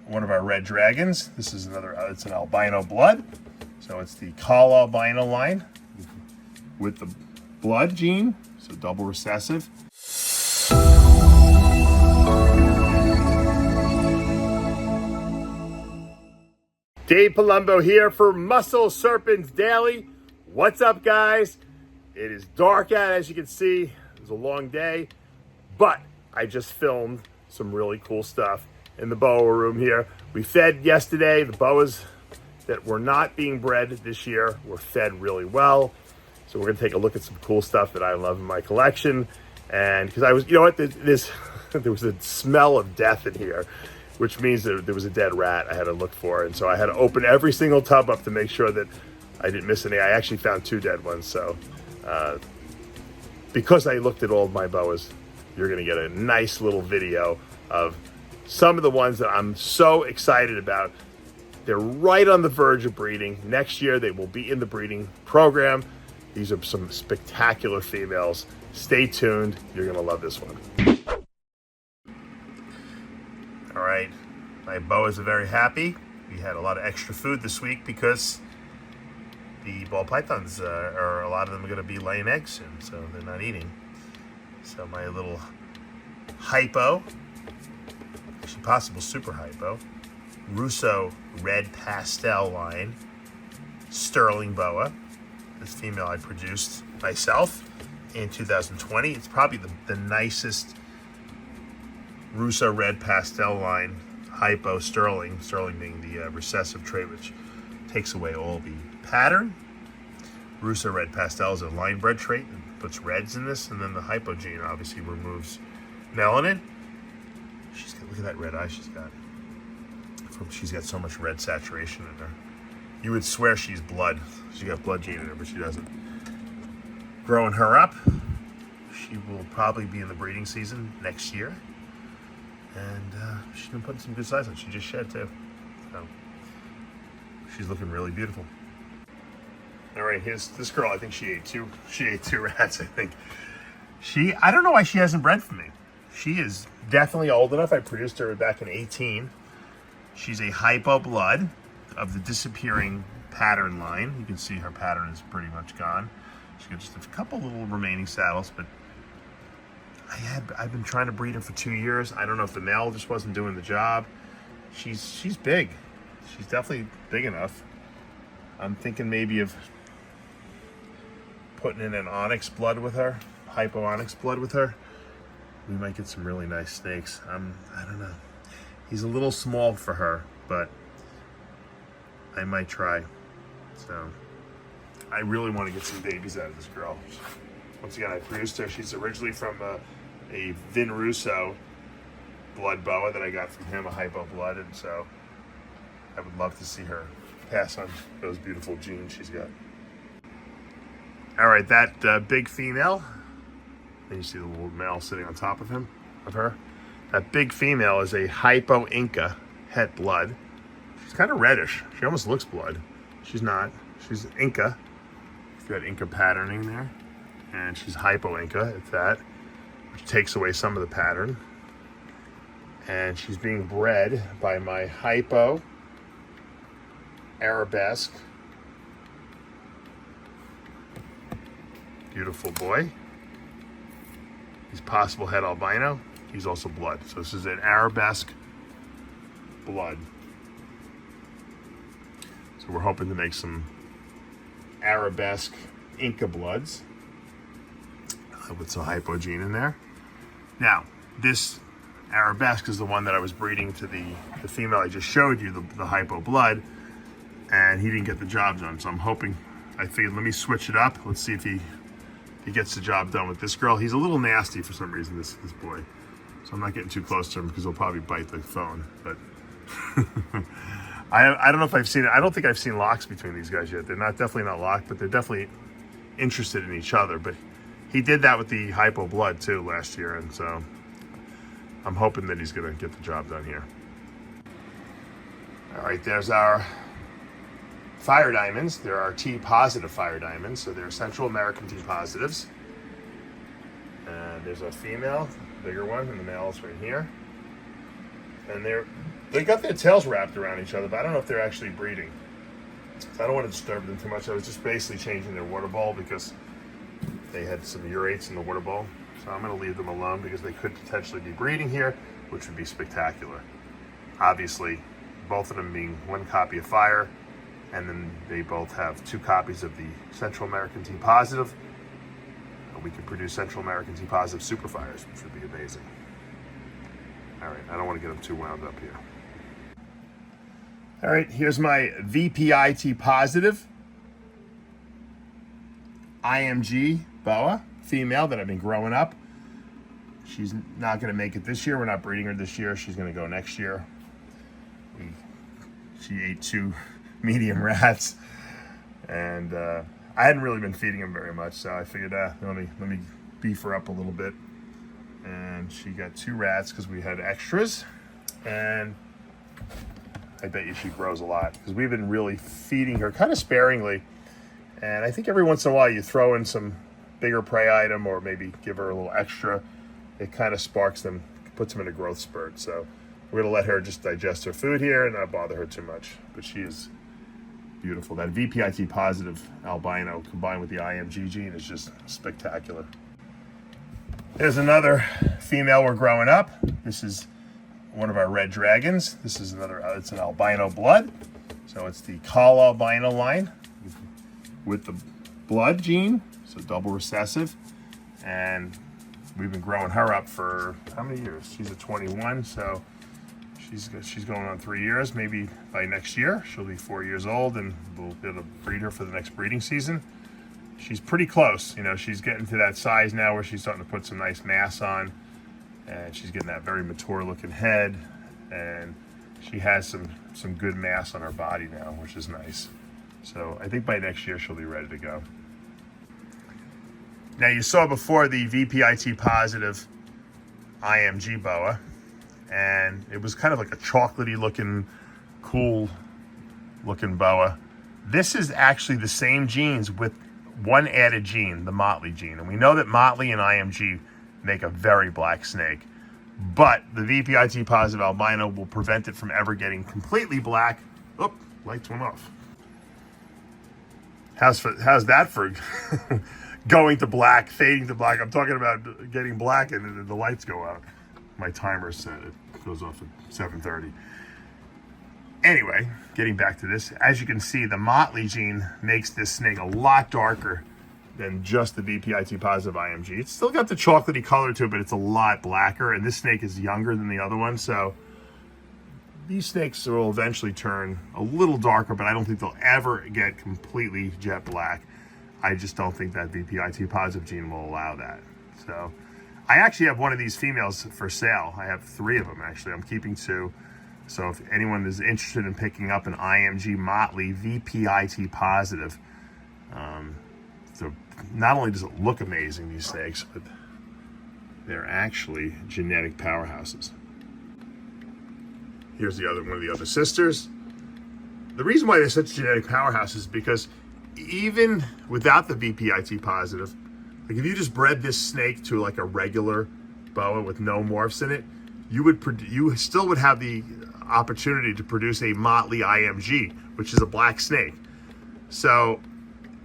one of our red dragons. This is another, it's an albino blood. So it's the call albino line with the blood gene, so double recessive. Dave Palumbo here for Muscle Serpents Daily. What's up, guys? It is dark out, as you can see. It was a long day, but I just filmed some really cool stuff in the boa room here. We fed yesterday. The boas that were not being bred this year were fed really well. So we're gonna take a look at some cool stuff that I love in my collection. And because I was, you know what, there was a smell of death in here, which means that there was a dead rat I had to look for. And so I had to open every single tub up to make sure that I didn't miss any. I actually found 2 dead ones. So because I looked at all of my boas, you're gonna get a nice little video of some of the ones that I'm so excited about. They're right on the verge of breeding. Next year, they will be in the breeding program. These are some spectacular females. Stay tuned, you're gonna love this one. All right, my boas are very happy. We had a lot of extra food this week because the ball pythons are a lot of them are going to be laying eggs soon, so they're not eating. So my little Hypo, actually possible super Hypo, RUSSO red pastel line, sterling boa. This female I produced myself in 2020. It's probably the nicest RUSSO red pastel line Hypo sterling being the recessive trait, which takes away all the pattern. RUSSO red pastel is a line bred trait and puts reds in this, and then the Hypo gene obviously removes melanin. Look at that red eye she's got. She's got so much red saturation in her. You would swear she's blood. She's got blood gene in her, but she doesn't. Growing her up, she will probably be in the breeding season next year. And she's been putting some good size on. She just shed too. So she's looking really beautiful. All right, here's this girl. I think she ate two rats, I think. I don't know why she hasn't bred for me. She is definitely old enough. I produced her back in 18. She's a Hypo blood of the disappearing pattern line. You can see her pattern is pretty much gone. She's got just a couple little remaining saddles, but I've been trying to breed her for 2 years. I don't know if the male just wasn't doing the job. She's big. She's definitely big enough. I'm thinking maybe of putting in an onyx blood with her, Hypo onyx blood with her. We might get some really nice snakes. I don't know. He's a little small for her, but I might try. So I really want to get some babies out of this girl. Once again, I produced her. She's originally from a Vin Russo blood boa that I got from him, a Hypo blood, and so I would love to see her pass on those beautiful genes she's got. All right, that big female, and you see the little male sitting on top of her. That big female is a Hypo Inca het blood. She's kind of reddish. She almost looks blood. She's not. She's Inca. She's got Inca patterning there. And she's Hypo Inca at that, which takes away some of the pattern. And she's being bred by my Hypo Arabesque. Beautiful boy. He's possible het albino. He's also blood. So this is an Arabesque blood. So we're hoping to make some Arabesque Inca bloods with some Hypo gene in there. Now, this Arabesque is the one that I was breeding to the female I just showed you, the Hypo blood, and he didn't get the job done. So I'm hoping, I figured let me switch it up. Let's see if he gets the job done with this girl. He's a little nasty for some reason, this boy. So I'm not getting too close to him because he'll probably bite the phone. But I don't know if I've seen it. I don't think I've seen locks between these guys yet. They're definitely not locked, but they're definitely interested in each other. But he did that with the Hypo blood too last year, and so I'm hoping that he's gonna get the job done here. All right, there's our fire diamonds. There are T positive fire diamonds, so they're Central American T positives. And there's a female, bigger one, and the male is right here. And they're They got their tails wrapped around each other, but I don't know if they're actually breeding. So I don't want to disturb them too much. I was just basically changing their water bowl because they had some urates in the water bowl. So I'm going to leave them alone because they could potentially be breeding here, which would be spectacular. Obviously, both of them being one copy of Fire, and then they both have 2 copies of the Central American T positive. We could produce Central American T positive super fires, which would be amazing. All right, I don't want to get them too wound up here. All right, here's my VPI T positive IMG Boa female that I've been growing up. She's not going to make it this year. We're not breeding her this year. She's going to go next year. She ate 2 medium rats, and I hadn't really been feeding them very much, so I figured let me beef her up a little bit. And she got 2 rats because we had extras, and I bet you she grows a lot because we've been really feeding her kind of sparingly. And I think every once in a while you throw in some bigger prey item or maybe give her a little extra. It kind of sparks them, puts them in a growth spurt. So we're gonna let her just digest her food here and not bother her too much. But she is beautiful. That VPI T positive albino combined with the IMG gene is just spectacular. There's another female we're growing up. This is one of our red dragons. This is another, it's an albino blood. So it's the Call albino line with the blood gene, so double recessive. And we've been growing her up for how many years? She's a 21, so she's going on 3 years. Maybe by next year, she'll be 4 years old and we'll be able to breed her for the next breeding season. She's pretty close. You know, she's getting to that size now where she's starting to put some nice mass on, and she's getting that very mature looking head, and she has some good mass on her body now, which is nice. So I think by next year she'll be ready to go. Now you saw before the VPI T positive IMG boa, and it was kind of like a chocolatey looking, cool looking boa. This is actually the same genes with one added gene, the motley gene. And we know that motley and IMG make a very black snake, but the VPI T positive albino will prevent it from ever getting completely black. Oh, lights went off. How's that for going to black, fading to black? I'm talking about getting black and then the lights go out. My timer set, it goes off at 7:30. Anyway, getting back to this, as you can see, the motley gene makes this snake a lot darker than just the VPI T positive IMG. It's still got the chocolatey color to it, but it's a lot blacker, and this snake is younger than the other one, so these snakes will eventually turn a little darker, but I don't think they'll ever get completely jet black. I just don't think that VPI T positive gene will allow that. So I actually have one of these females for sale. I have 3 of them, actually. I'm keeping 2. So if anyone is interested in picking up an IMG Motley VPI T positive, so not only does it look amazing, these snakes, but they're actually genetic powerhouses. Here's the other one of the other sisters. The reason why they're such genetic powerhouses is because even without the VPI T positive, like if you just bred this snake to like a regular boa with no morphs in it, you still would have the opportunity to produce a motley IMG, which is a black snake. So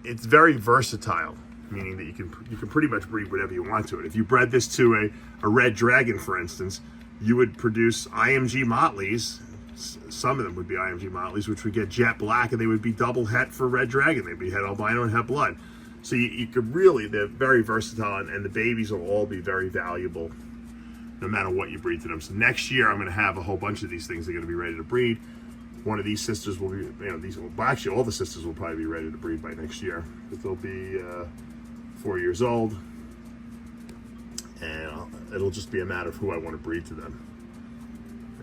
it's very versatile, meaning that you can pretty much breed whatever you want to it. If you bred this to a red dragon, for instance, you would produce IMG motleys. Some of them would be IMG motleys, which would get jet black, and they would be double het for red dragon. They'd be het albino and het blood. So you could really, they're very versatile, and the babies will all be very valuable no matter what you breed to them. So next year, I'm going to have a whole bunch of these things that are going to be ready to breed. One of these sisters will be, actually all the sisters will probably be ready to breed by next year. But they'll be 4 years old, and it'll just be a matter of who I want to breed to them.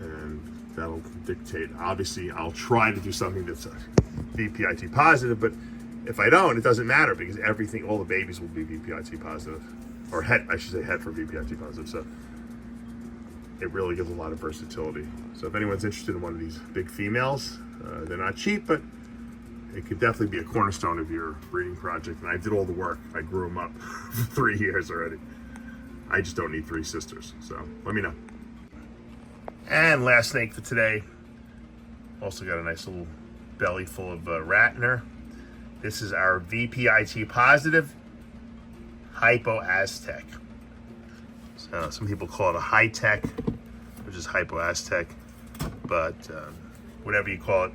And that'll dictate, obviously, I'll try to do something that's VPI T positive, but if I don't, it doesn't matter because everything, all the babies will be VPI T positive. Or het, I should say het for VPI T positive. So it really gives a lot of versatility. So if anyone's interested in one of these big females, they're not cheap, but it could definitely be a cornerstone of your breeding project. And I did all the work. I grew them up for 3 years already. I just don't need 3 sisters. So let me know. And last snake for today. Also got a nice little belly full of rat in her. This is our VPI T positive Hypo Aztec. So some people call it a high tech, which is Hypo Aztec, but whatever you call it,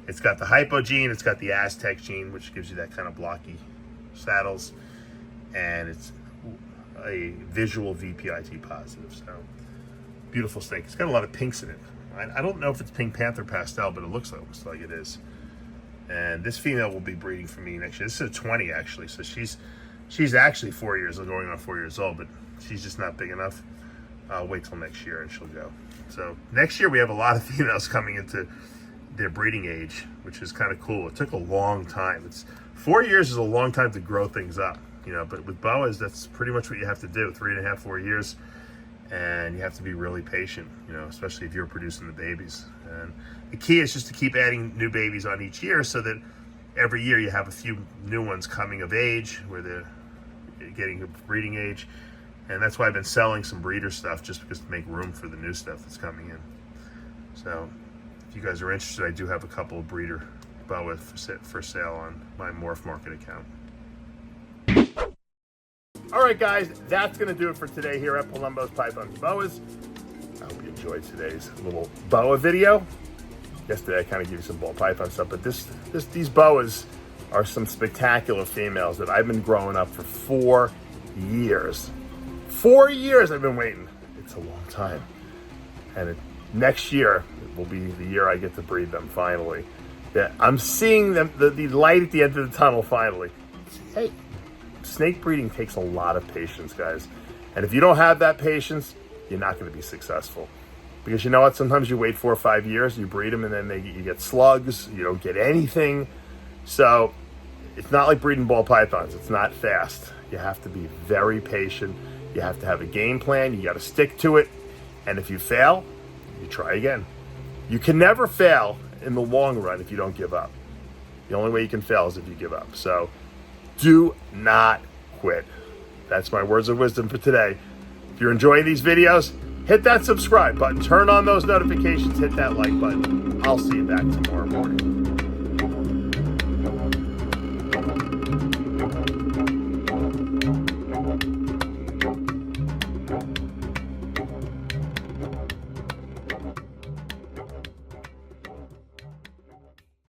it's got the Hypo gene, it's got the Aztec gene, which gives you that kind of blocky saddles, and it's a visual VPI T positive. So beautiful snake. It's got a lot of pinks in it. I don't know if it's Pink Panther pastel, but it looks like it is. And this female will be breeding for me next year. This is a 20 actually, so she's actually 4 years old, going on 4 years old, but she's just not big enough. I'll wait till next year and she'll go. So next year we have a lot of females coming into their breeding age, which is kind of cool. It took a long time. 4 years is a long time to grow things up, you know, but with Boas, that's pretty much what you have to do, 3.5, 4 years. And you have to be really patient, you know, especially if you're producing the babies. And the key is just to keep adding new babies on each year so that every year you have a few new ones coming of age where they're getting a breeding age. And that's why I've been selling some breeder stuff, just because to make room for the new stuff that's coming in. So if you guys are interested, I do have a couple of breeder Boas for sale on my Morph Market account. All right, guys, that's going to do it for today here at Palumbo's Pythons and Boas. I hope you enjoyed today's little boa video. Yesterday, I kind of gave you some ball python stuff, but these boas are some spectacular females that I've been growing up for 4 years. 4 years I've been waiting. It's a long time. And next year will be the year I get to breed them finally. Yeah, I'm seeing them, the light at the end of the tunnel finally. Hey. Snake breeding takes a lot of patience, guys. And if you don't have that patience, you're not going to be successful. Because you know what? Sometimes you wait 4 or 5 years, you breed them, and then you get slugs, you don't get anything. So it's not like breeding ball pythons. It's not fast. You have to be very patient. You have to have a game plan. You got to stick to it. And if you fail, you try again. You can never fail in the long run if you don't give up. The only way you can fail is if you give up. So do not quit. That's my words of wisdom for today. If you're enjoying these videos, hit that subscribe button, turn on those notifications, hit that like button. I'll see you back tomorrow morning.